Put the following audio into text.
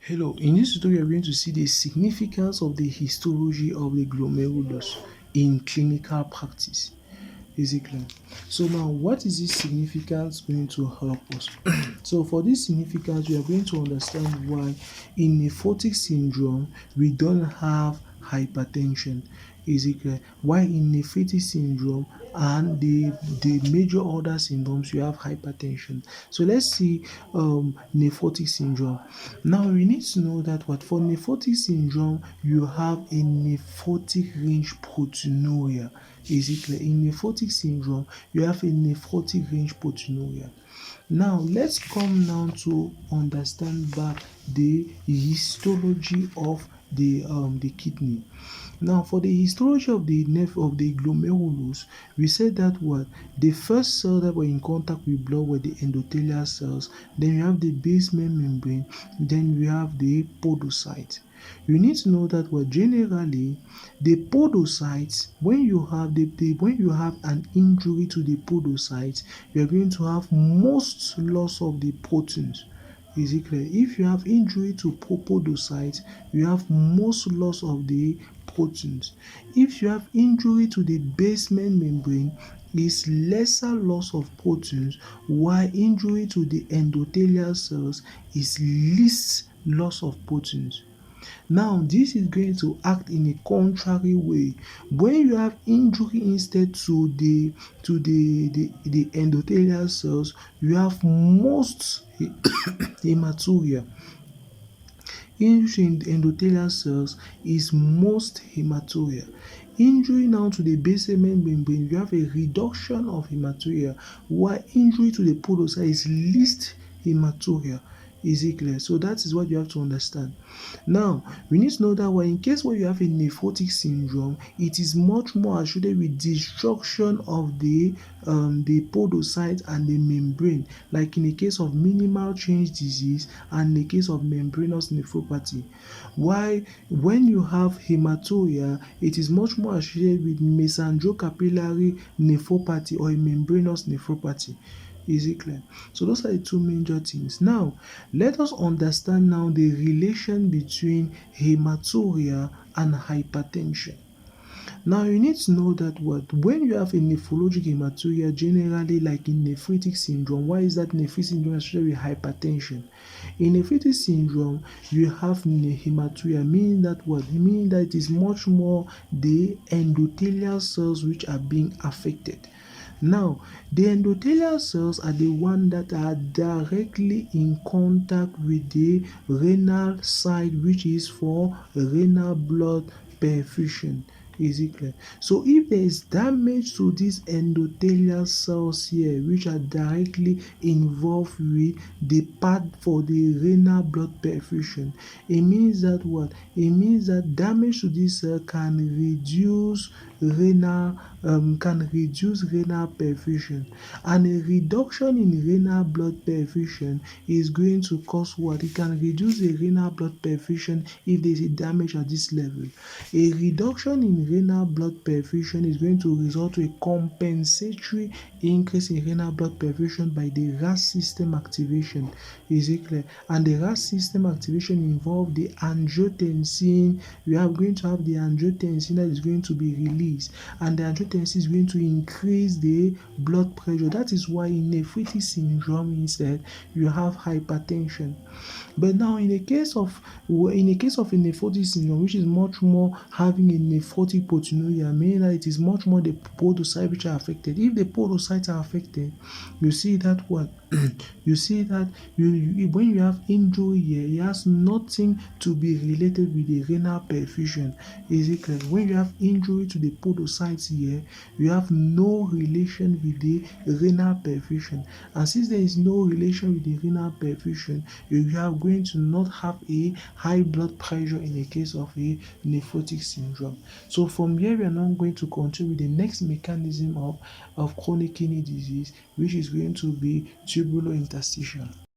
Hello, in this tutorial we are going to see the significance of the histology of the glomerulus in clinical practice. Basically, so now what is this significance going to help us? So for this significance, we are going to understand why in nephrotic syndrome we don't have hypertension. Is it clear? Why in nephritic syndrome and the major other syndromes you have hypertension. So let's see nephrotic syndrome. Now we need to know that what for nephrotic syndrome you have a nephrotic range proteinuria. Is it clear? In nephrotic syndrome you have a nephrotic range proteinuria. Now let's come now to understand back the histology of the kidney. Now for the histology of the glomerulus, we said that what the first cells that were in contact with blood were the endothelial cells, then you have the basement membrane, then we have the podocyte. You need to know that what generally the podocytes, when you have an injury to the podocytes, you are going to have most loss of the proteins. Is it clear? If you have injury to podocytes, you have most loss of the proteins. If you have injury to the basement membrane, is lesser loss of proteins, while injury to the endothelial cells is least loss of proteins. Now this is going to act in a contrary way. When you have injury instead to the endothelial cells, you have most hematuria. Injury in the endothelial cells is most hematuria. Injury now to the basement membrane, you have a reduction of hematuria, while injury to the podocyte is least hematuria. Is it clear? So that is what you have to understand. Now we need to know that in case where you have a nephrotic syndrome, it is much more associated with destruction of the podocyte and the membrane, like in the case of minimal change disease and the case of membranous nephropathy. While when you have hematuria, it is much more associated with mesangiocapillary nephropathy or a membranous nephropathy. Is it clear? So those are the two major things. Now let us understand now the relation between hematuria and hypertension. Now you need to know that when you have a nephrologic hematuria, generally like in nephritic syndrome, why is that nephritic syndrome associated with hypertension? In nephritic syndrome, you have hematuria, meaning that meaning that it is much more the endothelial cells which are being affected. Now, the endothelial cells are the ones that are directly in contact with the renal side, which is for renal blood perfusion. Is it clear? So if there is damage to these endothelial cells here, which are directly involved with the part for the renal blood perfusion, it means that it means that damage to this cell can reduce renal perfusion, and a reduction in renal blood perfusion is going to cause it can reduce the renal blood perfusion if there is a damage at this level. A reduction in renal blood perfusion is going to result to a compensatory increase in renal blood perfusion by the RAS system activation. Is it clear? And the RAS system activation involves the angiotensin. We are going to have the angiotensin that is going to be released, and the angiotensin is going to increase the blood pressure. That is why in nephritic syndrome instead you have hypertension. But now in the case of a nephrotic syndrome, which is much more having a nephrotic proteinuria, meaning that it is much more the podocytes which are affected. If the podocytes are affected, you see that you see that when you have injury here, it has nothing to be related with the renal perfusion. Is it clear? When you have injury to the podocytes here, you have no relation with the renal perfusion, and since there is no relation with the renal perfusion, you are going to not have a high blood pressure in the case of a nephrotic syndrome. So from here we are now going to continue with the next mechanism of chronic kidney disease, which is going to be tubulointerstitial.